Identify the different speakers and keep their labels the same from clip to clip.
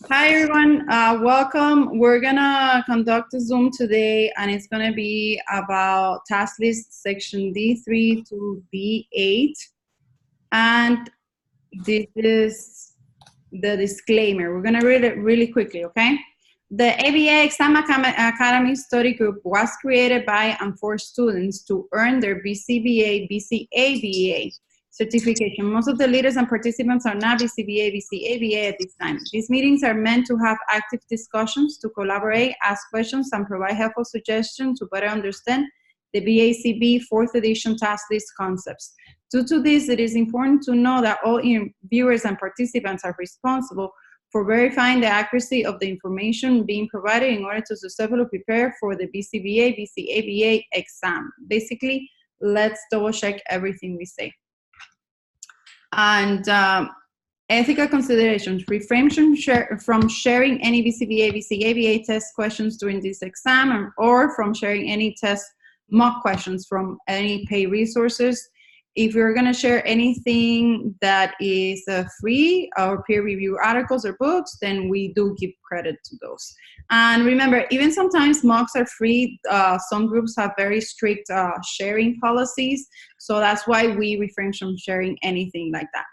Speaker 1: Hi everyone, welcome. We're gonna conduct a Zoom today and it's gonna be about task list section D3 to D8. And this is the disclaimer. We're gonna read it really quickly, okay? The ABA Exam Academy Study Group was created by and for students to earn their BCBA, BCABA certification. Most of the leaders and participants are not BCBA, BCABA at this time. These meetings are meant to have active discussions, to collaborate, ask questions, and provide helpful suggestions to better understand the BACB 4th edition task list concepts. Due to this, it is important to know that all viewers and participants are responsible for verifying the accuracy of the information being provided in order to successfully prepare for the BCBA, BCABA exam. Basically, let's double check everything we say. And ethical considerations. Refrain from sharing any BCBA, BCABA test questions during this exam or from sharing any test mock questions from any paid resources. If you're going to share anything that is free or peer review articles or books, then we do give credit to those. And remember, even sometimes mocks are free. Some groups have very strict sharing policies. So that's why we refrain from sharing anything like that.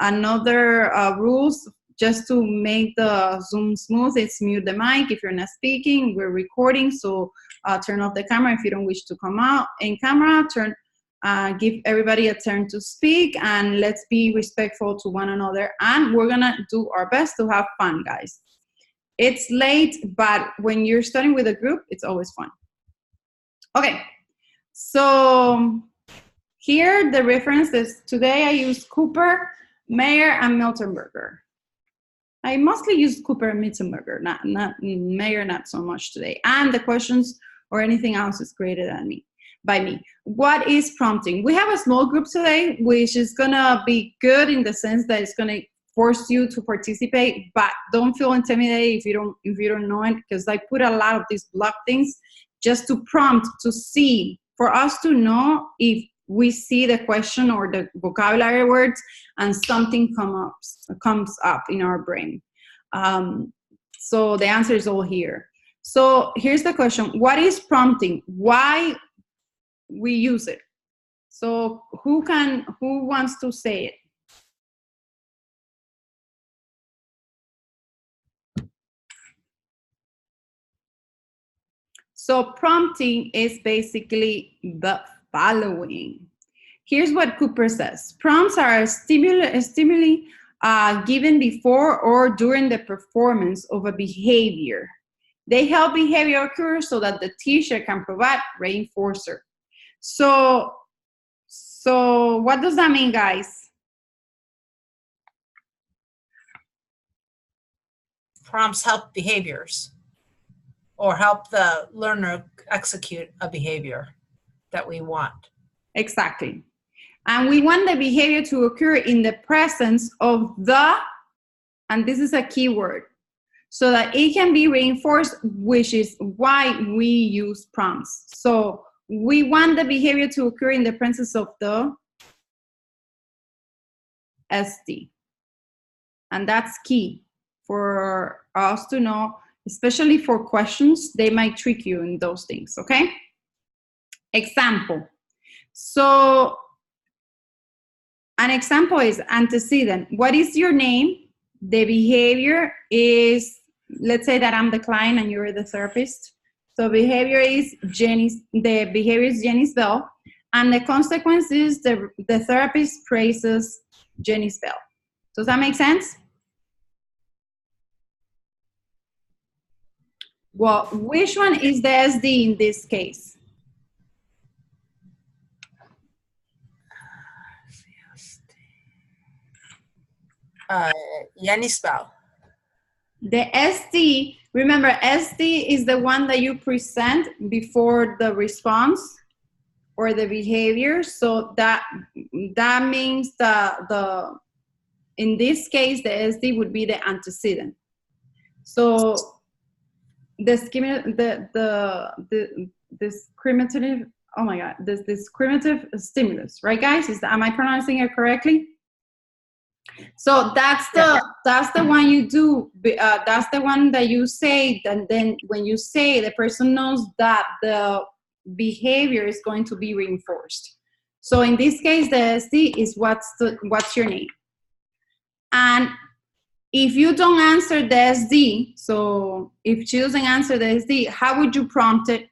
Speaker 1: Another rules, just to make the Zoom smooth, is mute the mic if you're not speaking. We're recording, so turn off the camera if you don't wish to come out in camera. Give everybody a turn to speak, and let's be respectful to one another. And we're gonna do our best to have fun, guys. It's late, but when you're studying with a group, it's always fun. Okay, so here the references. Today I used Cooper, Mayer, and Miltenberger. I mostly used Cooper and Miltenberger, not Mayer, not so much today. And the questions or anything else is created by me. What is prompting? We have a small group today, which is gonna be good in the sense that it's gonna force you to participate, but don't feel intimidated if you don't know it, because I put a lot of these block things just to prompt, to see, for us to know if we see the question or the vocabulary words and something comes up in our brain. So the answer is all here. So here's the question: what is prompting? Why we use it? So who wants to say it? So prompting is basically the following. Here's what Cooper says. Prompts are stimuli given before or during the performance of a behavior. They help behavior occur so that the teacher can provide reinforcer. So what does that mean, guys?
Speaker 2: Prompts help behaviors or help the learner execute a behavior that we want.
Speaker 1: Exactly. And we want the behavior to occur in the presence of the, and this is a key word, so that it can be reinforced, which is why we use prompts. So we want the behavior to occur in the presence of the SD. And that's key for us to know, especially for questions. They might trick you in those things, okay? Example. So an example is antecedent. What is your name? The behavior is, let's say that I'm the client and you're the therapist. So behavior is the behavior is Yenisbel, and the consequence is the therapist praises Yenisbel. Does that make sense? Well, which one is the SD in this case?
Speaker 2: Yenisbel.
Speaker 1: The SD, remember, SD is the one that you present before the response or the behavior. So that means in this case, the SD would be the antecedent. So the discriminative, oh my God, this discriminative stimulus, right, guys? Am I pronouncing it correctly? So that's the one you do. That's the one that you say, and then when you say, the person knows that the behavior is going to be reinforced. So in this case, the SD is what's your name. And if you don't answer the SD, so if she doesn't answer the SD, how would you prompt it?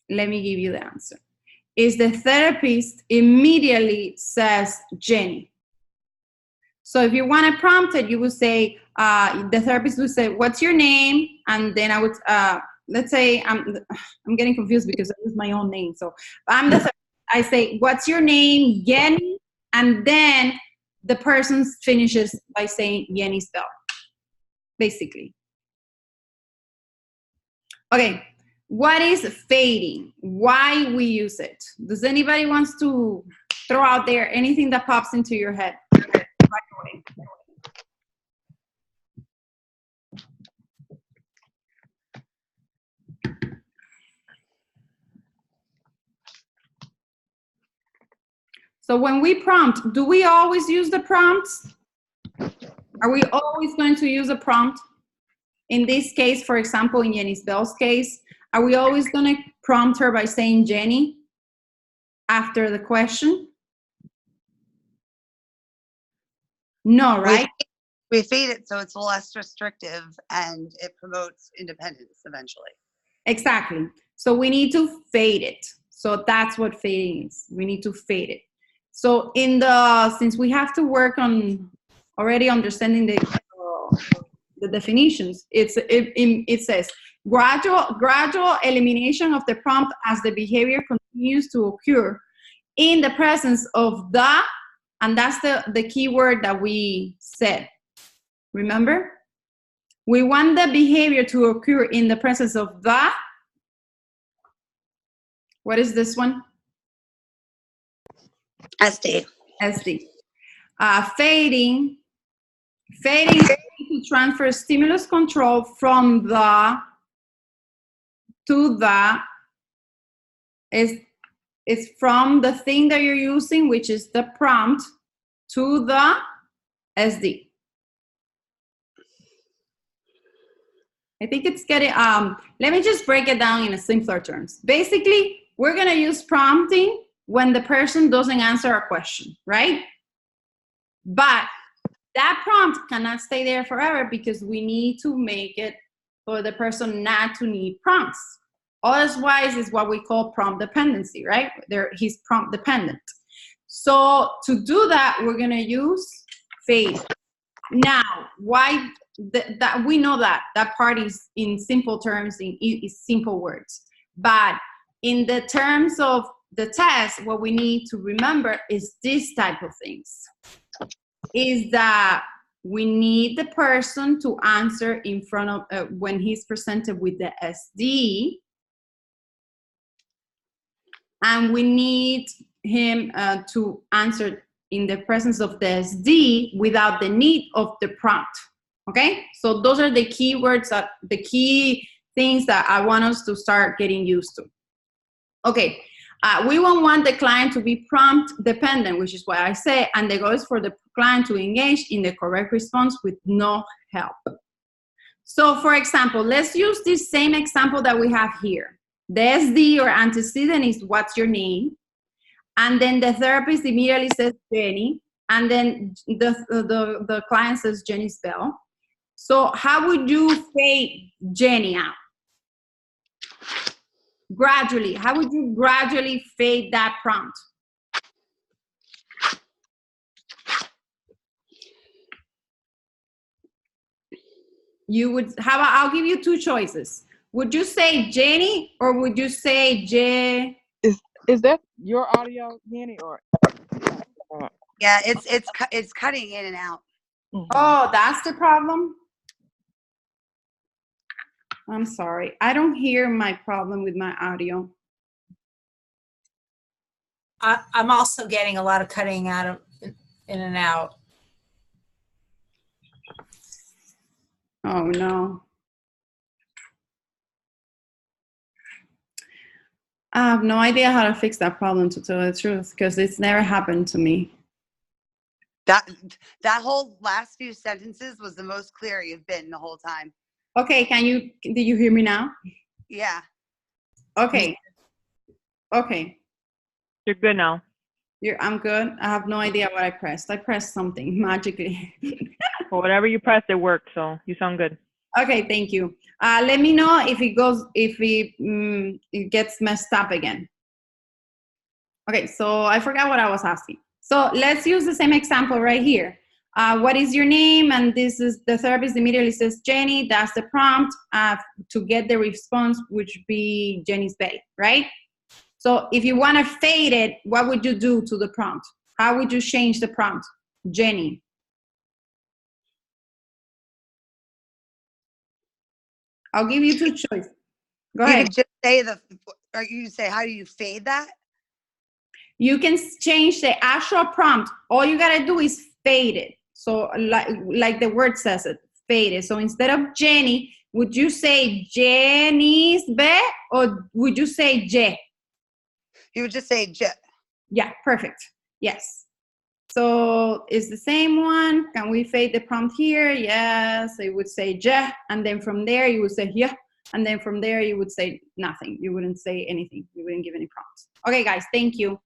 Speaker 1: Let me give you the answer. Is the therapist immediately says Jenny. So if you want to prompt it, you would say, the therapist would say, what's your name? And then I would, let's say, I'm getting confused because I use my own name. So I say, what's your name, Jenny? And then the person finishes by saying Yenisbel, basically. Okay, what is fading? Why we use it? Does anybody wants to throw out there anything that pops into your head right away? So when we prompt, do we always use the prompts? Are we always going to use a prompt? In this case, for example, in Yenisbel's case, are we always going to prompt her by saying Jenny after the question? No, right?
Speaker 3: We feed it so it's less restrictive and it promotes independence eventually.
Speaker 1: Exactly. So we need to fade it. So that's what fading is. We need to fade it. So since we have to work on already understanding the definitions, it says gradual elimination of the prompt as the behavior continues to occur in the presence of the, and that's the key word that we said. Remember? We want the behavior to occur in the presence of the, what is this one?
Speaker 3: SD.
Speaker 1: SD. Fading is to transfer stimulus control from the to the, is from the thing that you're using, which is the prompt, to the SD. I think it's getting, let me just break it down in a simpler terms. Basically, we're gonna use prompting when the person doesn't answer a question, right? But that prompt cannot stay there forever because we need to make it for the person not to need prompts. Otherwise, is what we call prompt dependency, right? He's prompt dependent. So to do that, we're gonna use fade. Now, why that we know that part is in simple terms, in simple words. But in the terms of the test, what we need to remember is this type of things. Is that we need the person to answer in front of, when he's presented with the SD, and we need him to answer in the presence of the SD without the need of the prompt, okay? So those are the key words, the key things that I want us to start getting used to. Okay, we won't want the client to be prompt dependent, which is what I say, and the goal is for the client to engage in the correct response with no help. So for example, let's use this same example that we have here. The SD or antecedent is what's your name, and then the therapist immediately says Jenny, and then the client says Yenisbel. So how would you fade Jenny out? Gradually, how would you gradually fade that prompt? You would, I'll give you two choices. Would you say Jenny or would you say J?
Speaker 4: Is that your audio, Jenny, or?
Speaker 3: Yeah, it's cutting in and out.
Speaker 4: Mm-hmm.
Speaker 1: Oh, that's the problem. I'm sorry. I don't hear my problem with my audio.
Speaker 2: I'm also getting a lot of cutting out of in and out.
Speaker 1: Oh no. I have no idea how to fix that problem, to tell the truth, because it's never happened to me.
Speaker 3: That whole last few sentences was the most clear you've been the whole time.
Speaker 1: Okay, did you hear me now?
Speaker 3: Yeah.
Speaker 1: Okay. Okay.
Speaker 4: You're good now.
Speaker 1: I'm good. I have no idea what I pressed. I pressed something magically.
Speaker 4: Well, whatever you pressed, it worked. So you sound good.
Speaker 1: Okay, thank you. Let me know if it gets messed up again. Okay, so I forgot what I was asking. So let's use the same example right here. What is your name? And this is the therapist immediately says Jenny. That's the prompt to get the response, which would be Yenisbel, right? So if you want to fade it, what would you do to the prompt? How would you change the prompt? Jenny. I'll give you two choices. Go ahead.
Speaker 3: You could just say or you say, how do you fade that?
Speaker 1: You can change the actual prompt. All you got to do is fade it. So like the word says it, fade it. So instead of Jenny, would you say Yenisbel or would you say Je?
Speaker 3: You would just say Je.
Speaker 1: Yeah, perfect. Yes. So it's the same one. Can we fade the prompt here? Yes, it would say Je. And then from there, you would say yeah. And then from there, you would say nothing. You wouldn't say anything. You wouldn't give any prompts. Okay, guys, thank you.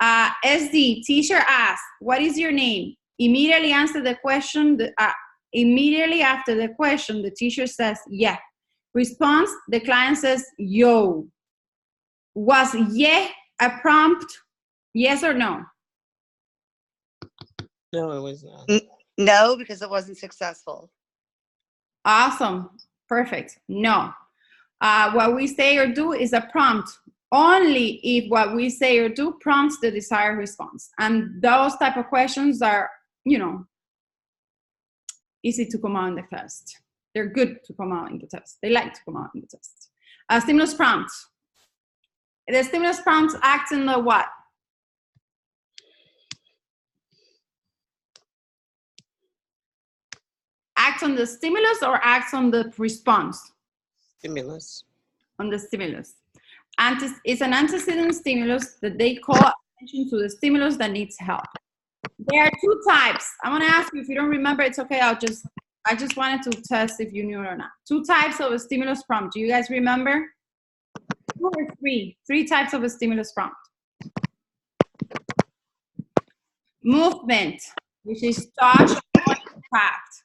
Speaker 1: SD, teacher asks, what is your name? Immediately answer the question. Immediately after the question, the teacher says, yeah. Response, the client says, yo. Was yeah a prompt? Yes or no?
Speaker 5: No, it was not.
Speaker 3: No, because it wasn't successful.
Speaker 1: Awesome. Perfect. No. What we say or do is a prompt only if what we say or do prompts the desired response. And those type of questions are, easy to come out in the test. They're good to come out in the test. They like to come out in the test. Stimulus prompts. The stimulus prompts act in the what? Acts on the stimulus or acts on the response?
Speaker 5: Stimulus.
Speaker 1: On the stimulus. It's an antecedent stimulus that they call attention to the stimulus that needs help. There are two types. I want to ask you, if you don't remember, it's okay. I just wanted to test if you knew it or not. Two types of a stimulus prompt. Do you guys remember? Two or three? Three types of a stimulus prompt. Movement, which is touch or impact.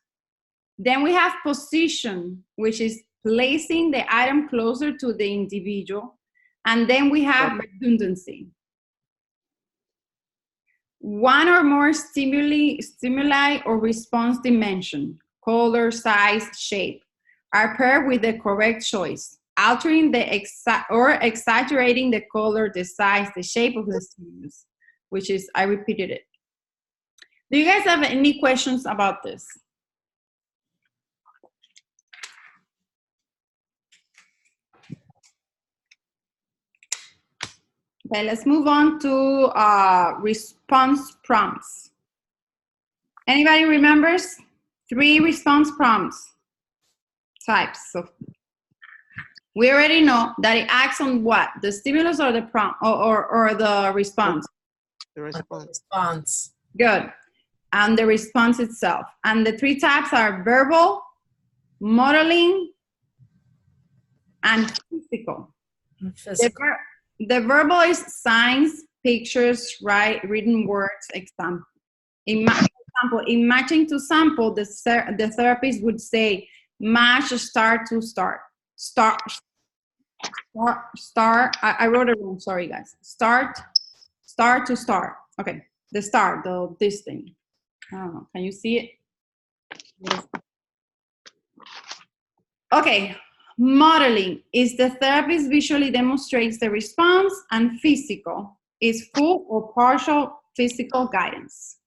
Speaker 1: Then we have position, which is placing the item closer to the individual. And then we have redundancy. One or more stimuli or response dimension, color, size, shape, are paired with the correct choice, altering or exaggerating the color, the size, the shape of the stimulus, which is, I repeated it. Do you guys have any questions about this? Okay, let's move on to response prompts. Anybody remembers? 3 response prompts types. So we already know that it acts on what? The stimulus or the prompt or the response?
Speaker 5: The response.
Speaker 2: Response.
Speaker 1: Good. And the response itself. And the 3 types are verbal, modeling, and physical.
Speaker 2: Physical.
Speaker 1: The verbal is signs, pictures, written words, example. In matching to sample, the therapist would say, match start to start. Start. I wrote it wrong, sorry guys. Start to start. Okay, the start, this thing. I don't know, can you see it? Okay. Modeling is the therapist visually demonstrates the response, and physical is full or partial physical guidance.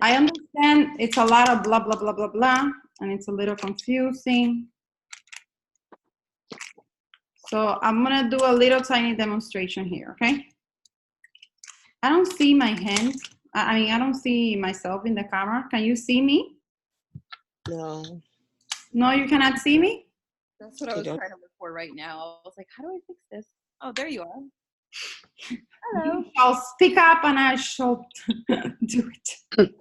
Speaker 1: I understand it's a lot of blah, blah, blah, blah, blah, and it's a little confusing. So I'm gonna do a little tiny demonstration here, okay? I don't see my hands. I don't see myself in the camera. Can you see me?
Speaker 5: No.
Speaker 1: No, you cannot see me?
Speaker 6: That's what I was trying to look for right now. I was like, how do I fix this? Oh, there you are. Hello.
Speaker 1: I'll speak up and I shall do it.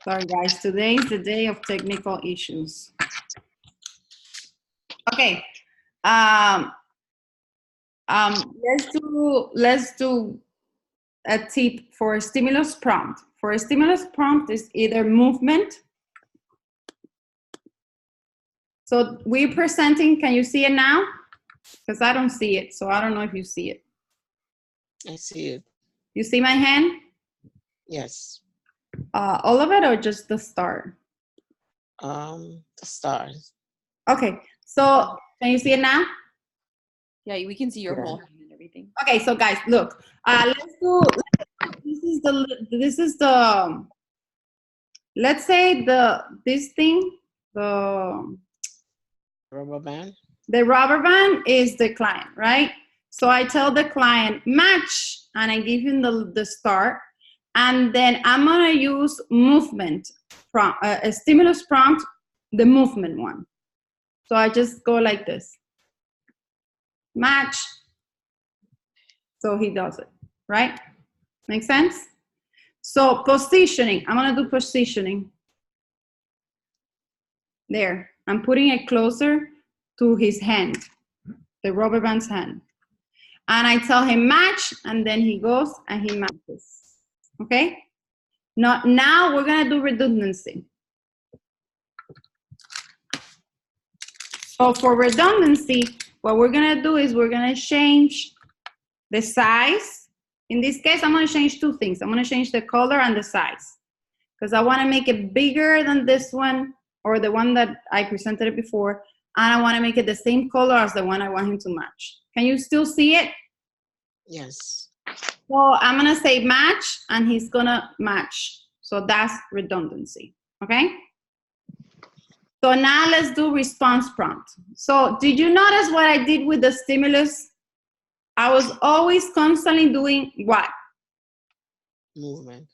Speaker 1: Sorry guys, today is the day of technical issues. Okay. Let's do a tip for a stimulus prompt. For a stimulus prompt is either movement. So we're presenting, can you see it now? Because I don't see it, so I don't know if you see it.
Speaker 5: I see it.
Speaker 1: You see my hand?
Speaker 5: Yes.
Speaker 1: All of it or just the start?
Speaker 5: The stars.
Speaker 1: Okay, so can you see it now?
Speaker 6: Yeah, we can see your
Speaker 5: Yeah.
Speaker 6: whole hand and everything.
Speaker 1: Okay, so guys, look, let's do, this is the, let's say this thing, the
Speaker 5: Rubber band.
Speaker 1: rubber band is the client, right? So I tell the client match, and I give him the start, and then I'm gonna use movement prompt, a stimulus prompt, the movement one. So I just go like this, match. So he does it, right? Make sense? So positioning, I'm gonna do positioning. There, I'm putting it closer to his hand, the rubber band's hand. And I tell him match, and then he goes and he matches, okay? Now we're gonna do redundancy. So for redundancy, what we're gonna do is we're gonna change the size. In this case, I'm gonna change two things. I'm gonna change the color and the size, because I wanna make it bigger than this one, or the one that I presented it before, and I wanna make it the same color as the one I want him to match. Can you still see it?
Speaker 5: Yes.
Speaker 1: So I'm gonna say match, and he's gonna match. So that's redundancy, okay? So now let's do response prompt. So did you notice what I did with the stimulus? I was always constantly doing what?
Speaker 5: Movement.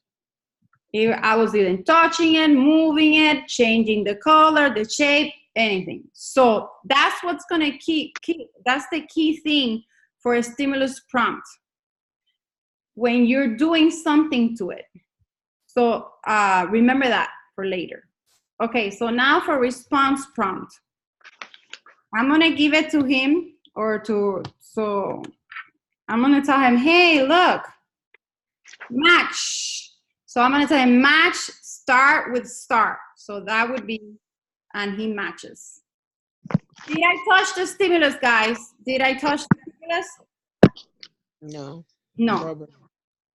Speaker 1: Here I was either touching it, moving it, changing the color, the shape, anything. So that's what's gonna that's the key thing for a stimulus prompt, when you're doing something to it. So remember that for later. Okay, so now for response prompt, I'm gonna give it to him, so I'm gonna tell him, hey, look, match. So I'm gonna tell him match, start with start. So that would be, and he matches. Did I touch the stimulus, guys? Did I touch the stimulus?
Speaker 5: No.
Speaker 1: No.
Speaker 5: Rubber.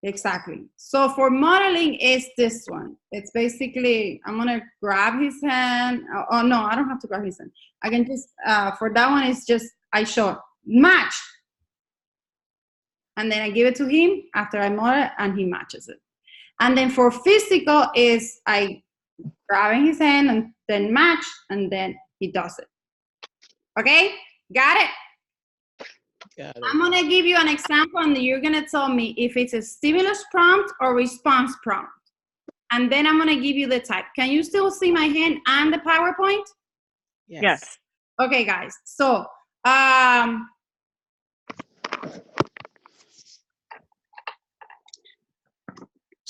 Speaker 1: Exactly. So for modeling is this one. It's basically, I'm gonna grab his hand. Oh no, I don't have to grab his hand. I can just, for that one, it's just, I show match. And then I give it to him after I model it, and he matches it. And then for physical is I grabbing his hand and then match, and then he does it. Okay, got it?
Speaker 5: Got it.
Speaker 1: I'm gonna give you an example, and you're gonna tell me if it's a stimulus prompt or response prompt. And then I'm gonna give you the type. Can you still see my hand and the PowerPoint?
Speaker 4: Yes.
Speaker 1: Okay, guys. So,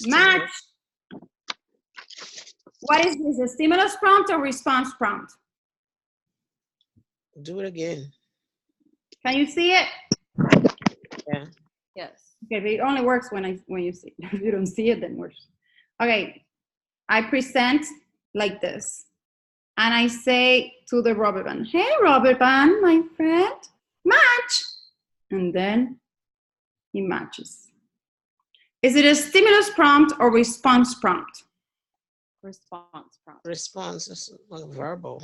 Speaker 1: match. What is this? A stimulus prompt or response prompt?
Speaker 5: Do it again.
Speaker 1: Can you see it?
Speaker 5: Yeah.
Speaker 6: Yes.
Speaker 1: Okay, but it only works when you see it. If you don't see it, then it works. Okay, I present like this, and I say to the rubber band, hey, rubber band, my friend, match. And then he matches. Is it a stimulus prompt or response prompt?
Speaker 6: Response prompt.
Speaker 5: Response is like verbal.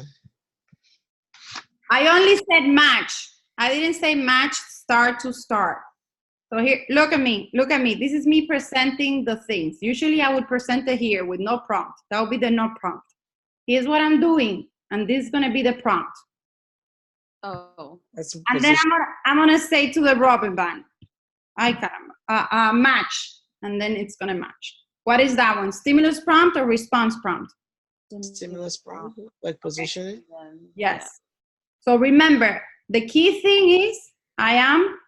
Speaker 1: I only said match. I didn't say match start to start. So here, look at me. Look at me. This is me presenting the things. Usually I would present it here with no prompt. That would be the no prompt. Here's what I'm doing, and this is going to be the prompt.
Speaker 6: Oh.
Speaker 5: That's a
Speaker 1: And then
Speaker 5: position.
Speaker 1: I'm gonna say to the rubber band, match, and then it's gonna match. What is that one? Stimulus prompt or response prompt?
Speaker 5: Stimulus prompt, like positioning.
Speaker 1: Yes. So remember, the key thing is I am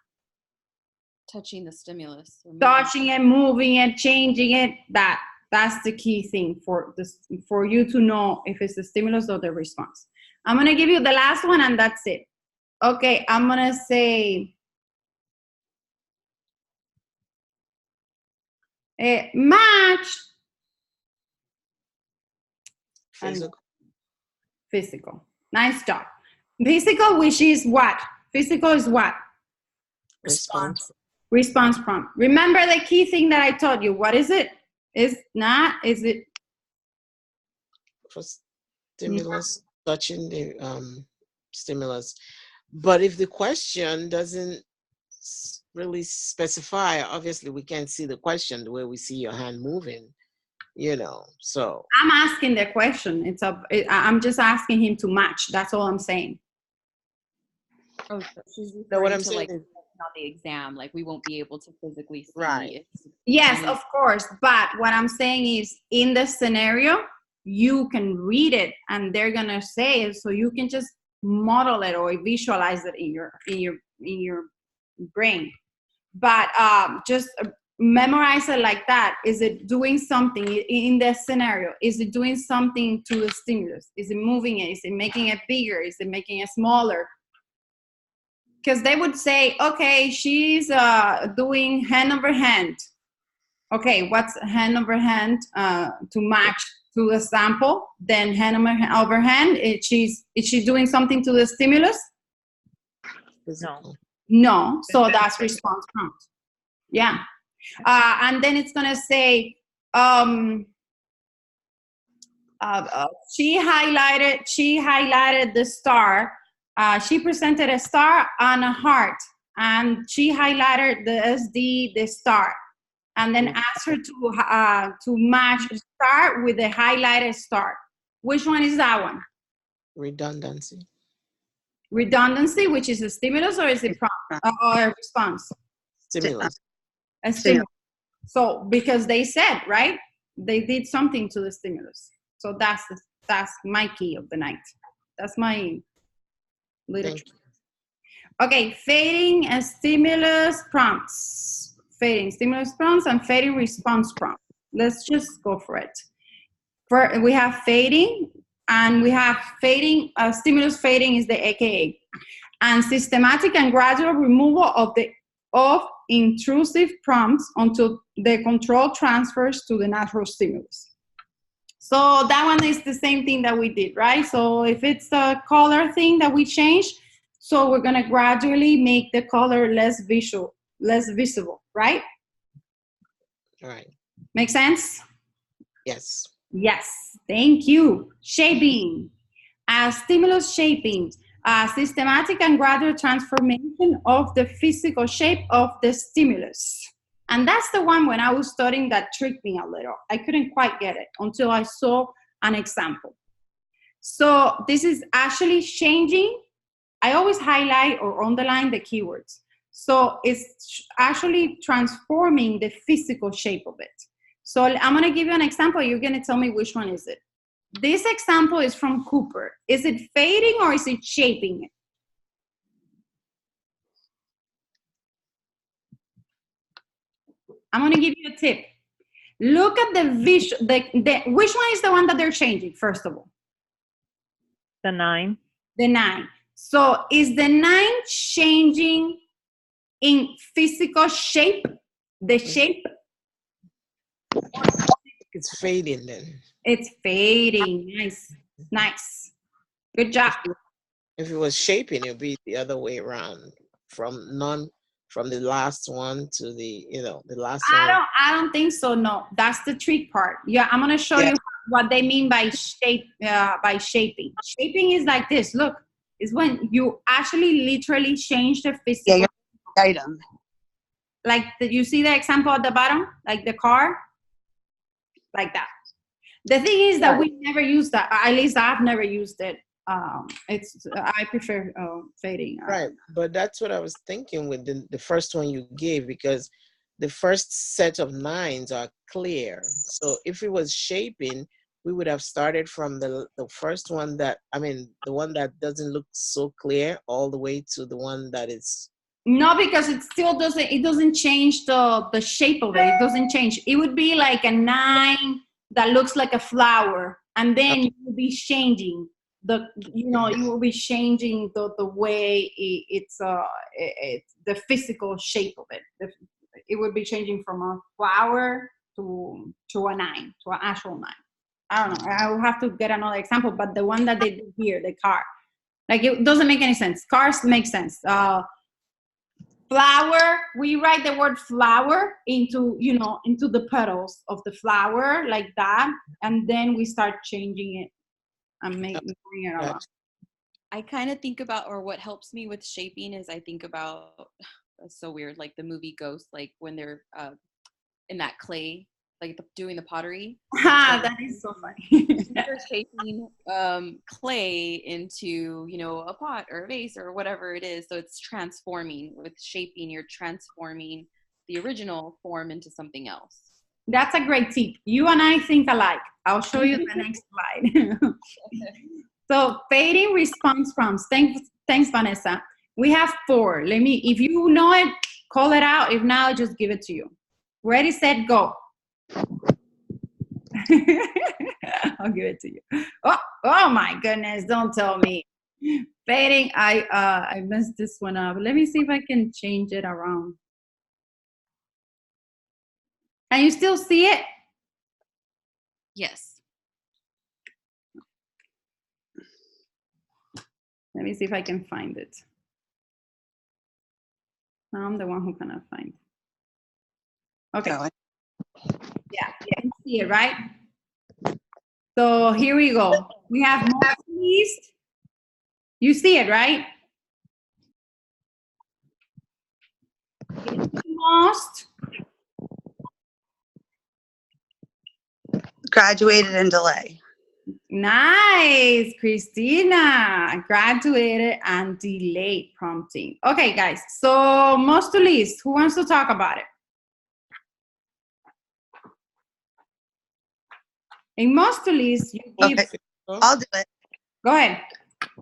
Speaker 6: Touching the stimulus. or moving.
Speaker 1: touching it, moving it, changing it. That's the key thing for this, for you to know if it's the stimulus or the response. I'm gonna give you the last one and that's it. Okay, I'm gonna say match and
Speaker 5: Physical.
Speaker 1: physical. Nice job. Physical, which is what? Physical is what?
Speaker 5: Response.
Speaker 1: Response prompt. Remember the key thing that I taught you. What is it? Is it?
Speaker 5: For stimulus, touching the stimulus. But if the question doesn't really specify, obviously we can't see the question the way we see your hand moving, you know, so.
Speaker 1: I'm asking the question. I'm just asking him to match. That's all I'm saying.
Speaker 6: Oh, so she's
Speaker 5: No, what
Speaker 6: referring
Speaker 5: I'm
Speaker 6: to,
Speaker 5: saying
Speaker 6: like,
Speaker 5: is,
Speaker 6: not the exam. Like, we won't be able to physically see.
Speaker 5: Right.
Speaker 1: Yes, of course. But what I'm saying is, in the scenario, you can read it, and they're gonna say it, so you can just model it or visualize it in your brain. But just memorize it like that. Is it doing something in the scenario? Is it doing something to the stimulus? Is it moving it? Is it making it bigger? Is it making it smaller? Because they would say, okay, she's doing hand over hand. Okay, what's hand over hand to match to the sample? Then hand over hand, is she doing something to the stimulus?
Speaker 5: physical.
Speaker 1: No, so that's response prompt. Yeah. And then it's gonna say, she highlighted the star. She presented a star and a heart, and she highlighted the SD, the star, and then asked her to match the star with the highlighted star. Which one is that one?
Speaker 5: Redundancy.
Speaker 1: Redundancy, which is a stimulus, or is it prompt or a response?
Speaker 5: Stimulus.
Speaker 1: A stimulus. So because they said, right, they did something to the stimulus. So that's my key of the night. That's my literature. Okay, fading and stimulus prompts. Fading stimulus prompts and fading response prompt. Let's just go for it. We have fading, and we have fading. Stimulus fading is the AKA, and systematic and gradual removal of intrusive prompts until the control transfers to the natural stimulus. So that one is the same thing that we did, right? So if it's a color thing that we changed, so we're gonna gradually make the color less visible, right?
Speaker 5: Right.
Speaker 1: Make sense?
Speaker 5: Yes.
Speaker 1: Yes, thank you. Shaping. Stimulus shaping. Systematic and gradual transformation of the physical shape of the stimulus. And that's the one when I was studying that tricked me a little. I couldn't quite get it until I saw an example. So this is actually changing. I always highlight or underline the keywords. So it's actually transforming the physical shape of it. So I'm gonna give you an example. You're gonna tell me which one is it. This example is from Cooper. Is it fading or is it shaping it? I'm gonna give you a tip. Look at the visual, which one is the one that they're changing, first of all?
Speaker 4: The 9.
Speaker 1: The 9. So is the 9 changing in physical shape? The shape?
Speaker 5: It's fading then.
Speaker 1: It's fading. Nice. Nice. Good job.
Speaker 5: If it was shaping, it would be the other way around, from the last one to the, the last one.
Speaker 1: I don't think so. No, that's the trick part. Yeah, I'm gonna show you what they mean by shape, by shaping. Shaping is like this. Look, is when you actually literally change the physical
Speaker 3: item.
Speaker 1: Like you see the example at the bottom, like the car, like that. The thing is that we never use that. At least I've never used it. I prefer fading.
Speaker 5: Right, but that's what I was thinking with the first one you gave, because the first set of 9s are clear. So if it was shaping, we would have started from the first one that, I mean, the one that doesn't look so clear all the way to the one that is.
Speaker 1: No, because it still doesn't change the shape of it. It doesn't change. It would be like a 9 that looks like a flower, and then you will be changing you will be changing the way it's the physical shape of it. It would be changing from a flower to a 9, to an actual 9. I don't know. I will have to get another example, but the one that they did here, the car, like it doesn't make any sense. Cars make sense. Flower, we write the word flower into the petals of the flower like that, and then we start changing it and moving it around.
Speaker 6: I kind of think about, or what helps me with shaping is I think about, it's so weird, like the movie Ghost, like when they're in that clay, like doing the pottery.
Speaker 1: That is so funny.
Speaker 6: They're shaping clay into, a pot or a vase or whatever it is. So it's transforming. With shaping, you're transforming the original form into something else.
Speaker 1: That's a great tip. You and I think alike. I'll show you the next slide. So fading response prompts. Thanks, Vanessa. We have 4. If you know it, call it out. If not, I'll just give it to you. Ready, set, go. I'll give it to you. Oh my goodness, don't tell me. Fading, I messed this one up. Let me see if I can change it around. Can you still see it?
Speaker 6: Yes.
Speaker 1: Let me see if I can find it. I'm the one who cannot find it. Okay. Yeah, you can see it, right? So here we go. We have most to least. You see it, right? Most.
Speaker 3: Graduated and delay.
Speaker 1: Nice, Christina. Graduated and delayed prompting. Okay, guys. So most to least, who wants to talk about it? In most to least, you give.
Speaker 3: Okay, I'll do it.
Speaker 1: Go ahead.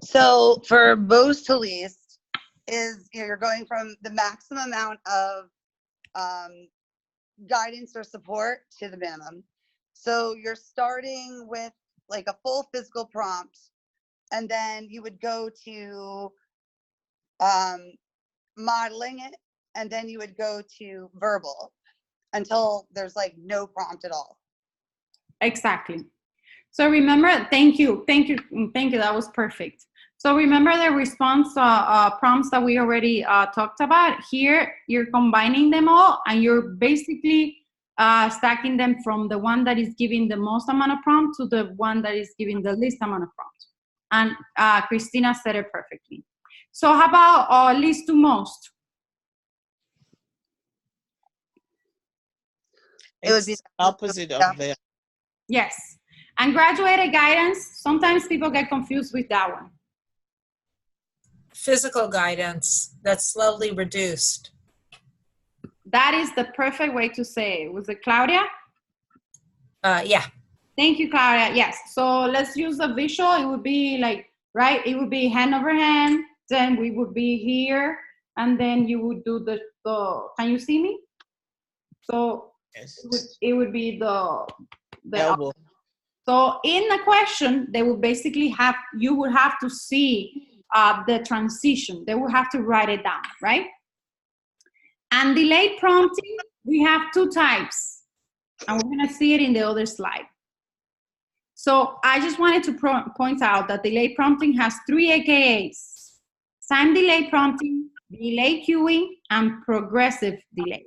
Speaker 3: So for most to least is you're going from the maximum amount of guidance or support to the minimum. So you're starting with like a full physical prompt, and then you would go to modeling it, and then you would go to verbal until there's like no prompt at all.
Speaker 1: Exactly. So remember, thank you. That was perfect. So remember the response prompts that we already talked about. Here, you're combining them all, and you're basically stacking them from the one that is giving the most amount of prompt to the one that is giving the least amount of prompt. And Christina said it perfectly. So how about least to most?
Speaker 3: It would be
Speaker 5: It's opposite of there.
Speaker 1: Yes. And graduated guidance, sometimes people get confused with that one.
Speaker 2: Physical guidance that's slowly reduced.
Speaker 1: That is the perfect way to say it. Was it Claudia?
Speaker 2: Yeah.
Speaker 1: Thank you, Claudia. Yes. So let's use a visual. It would be like, right? It would be hand over hand. Then we would be here. And then you would do the can you see me? So
Speaker 5: Yes.
Speaker 1: it would be the
Speaker 5: Elbow.
Speaker 1: So in the question, they would basically you would have to see the transition. They will have to write it down, right? And delayed prompting, we have 2 types. And we're going to see it in the other slide. So I just wanted to point out that delayed prompting has 3 AKAs. Time delay prompting, delay queuing, and progressive delay.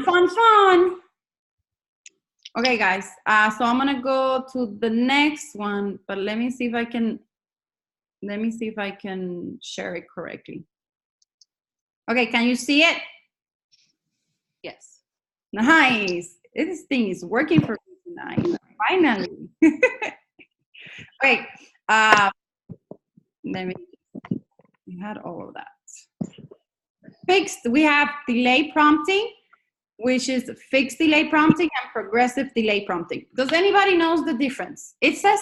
Speaker 1: Fun. Okay, guys. So I'm going to go to the next one, but let me see if I can share it correctly. Okay, can you see it?
Speaker 6: Yes.
Speaker 1: Nice. This thing is working for me tonight. Finally. Okay. We had all of that. Fixed. We have delay prompting. which is fixed delay prompting and progressive delay prompting. Does anybody knows the difference? It says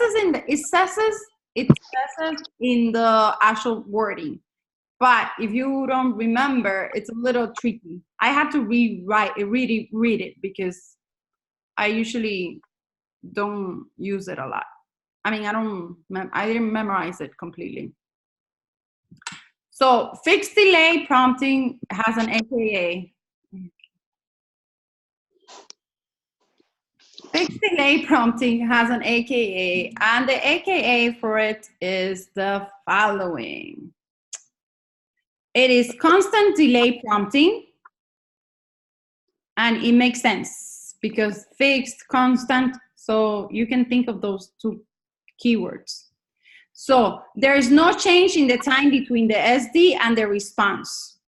Speaker 1: in the actual wording, but if you don't remember, it's a little tricky. I had to read it because I usually don't use it a lot. I mean, I didn't memorize it completely. So fixed delay prompting has an AKA. Fixed delay prompting has an AKA, and the AKA for it is the following. It is constant delay prompting, and it makes sense because fixed, constant, so you can think of those two keywords. So there is no change in the time between the SD and the response.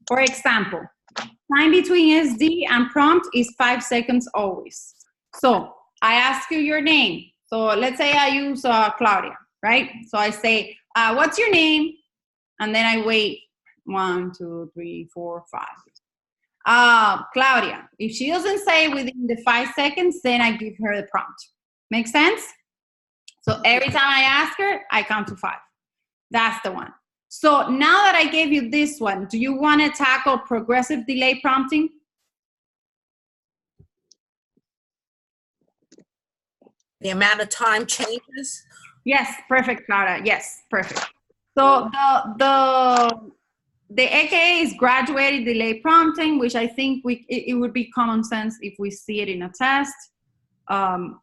Speaker 1: For example, time between SD and prompt is 5 seconds always. So I ask you your name. So let's say I use Claudia, right? So I say, what's your name? And then I wait 1, 2, 3, 4, 5. Claudia. If she doesn't say within the 5 seconds, then I give her the prompt. Make sense? So every time I ask her, I count to 5. That's the one. So now that I gave you this one, do you want to tackle progressive delay prompting?
Speaker 2: The amount of time changes.
Speaker 1: Yes, perfect, Clara. Yes, perfect. So the AKA is graduated delay prompting, which I think it would be common sense if we see it in a test.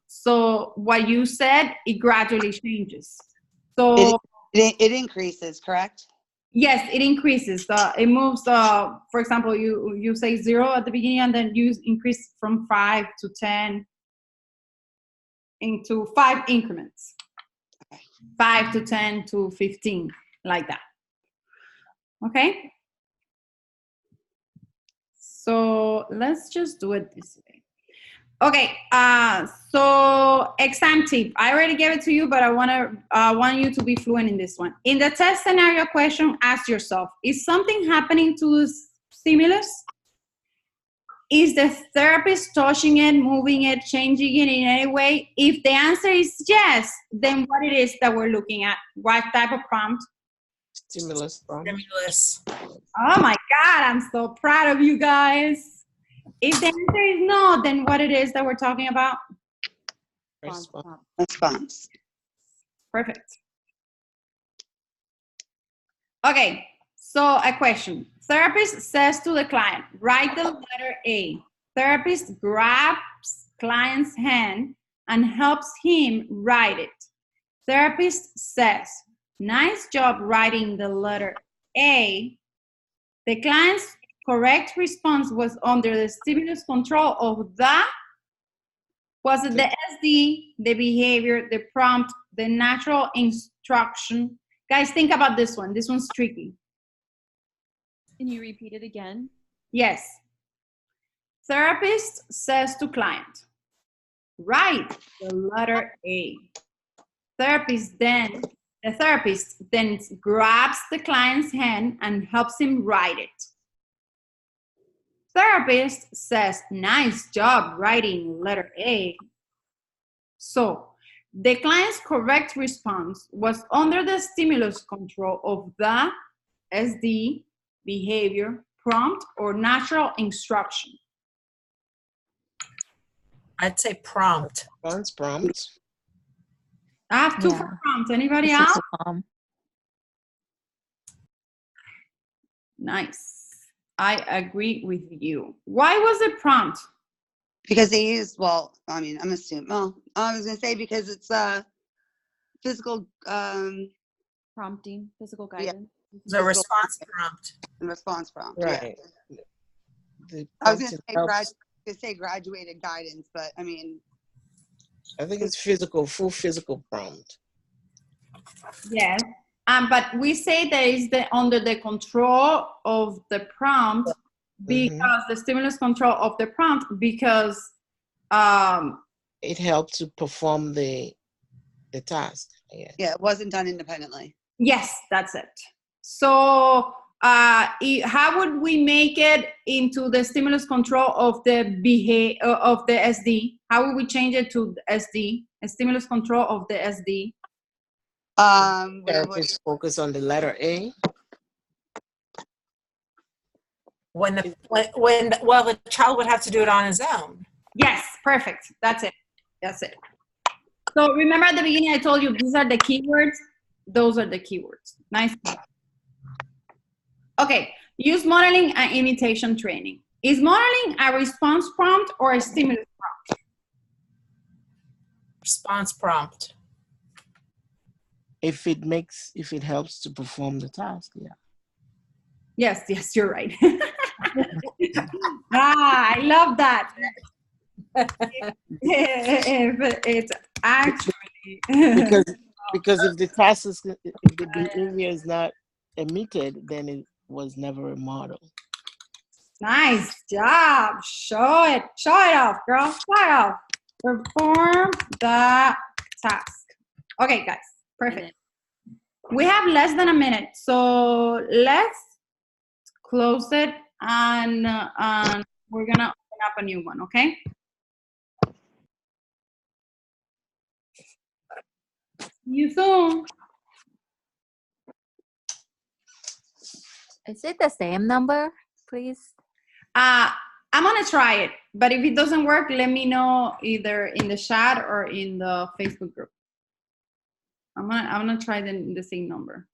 Speaker 1: So what you said, it gradually changes. So
Speaker 3: it increases, correct?
Speaker 1: yes, it increases. It moves. For example, you say 0 at the beginning, and then you increase from 5 to 10 into 5 increments. 5 to 10 to 15, like that. Okay. So let's just do it this way. Okay, so exam tip. I already gave it to you, but I want you to be fluent in this one. In the test scenario question, ask yourself, is something happening to the stimulus? Is the therapist touching it, moving it, changing it in any way? If the answer is yes, then what it is that we're looking at? What type of prompt?
Speaker 5: Stimulus prompt.
Speaker 2: Stimulus.
Speaker 1: Oh my God, I'm so proud of you guys. If the answer is no, then what it is that we're talking about?
Speaker 3: Response.
Speaker 1: Perfect. Okay, so a question. Therapist says to the client, write the letter A. Therapist grabs client's hand and helps him write it. Therapist says, nice job writing the letter A. The client's correct response was under the stimulus control of was it the SD, the behavior, the prompt, the natural instruction? Guys, think about this one. This one's tricky.
Speaker 6: Can you repeat it again?
Speaker 1: Yes. Therapist says to client, write the letter A. The therapist then grabs the client's hand and helps him write it. Therapist says, nice job writing letter A. So the client's correct response was under the stimulus control of the SD, behavior, prompt, or natural instruction.
Speaker 2: I'd say prompt.
Speaker 5: Prompt.
Speaker 1: I have 2 for prompt. Anybody else? Nice. I agree with you. Why was it prompt?
Speaker 3: Because they use, well, I mean, I'm assuming, well, I was going to say because it's physical
Speaker 6: Prompting, physical guidance.
Speaker 2: The response prompt.
Speaker 3: and response prompt.
Speaker 5: Right.
Speaker 3: Yeah. I was going to say graduated guidance, but I mean.
Speaker 5: I think it's full physical prompt.
Speaker 1: Yes. But we say that is under the control of the prompt because the stimulus control of the prompt because
Speaker 5: it helped to perform the task.
Speaker 3: Yeah, it wasn't done independently.
Speaker 1: Yes, that's it. So how would we make it into the stimulus control of the SD? How would we change it to SD, a stimulus control of the SD?
Speaker 3: We would
Speaker 5: Just focus on the letter A.
Speaker 2: Well, the child would have to do it on his own.
Speaker 1: Yes, perfect. That's it. That's it. So remember at the beginning I told you these are the keywords. Those are the keywords. Nice. Okay. Use modeling and imitation training. Is modeling a response prompt or a stimulus prompt?
Speaker 2: Response prompt.
Speaker 5: If it helps to perform the task, yeah.
Speaker 1: Yes, you're right. I love that. If it's actually
Speaker 5: because if the task is, if the behavior is not emitted, then it was never a model.
Speaker 1: Nice job. Show it off, girl. Show it off. Perform the task. Okay, guys. Perfect. We have less than a minute, so let's close it and we're gonna open up a new one, okay? See you soon.
Speaker 7: Is it the same number, please?
Speaker 1: I'm gonna try it, but if it doesn't work, let me know either in the chat or in the Facebook group. I'm gonna try the same number.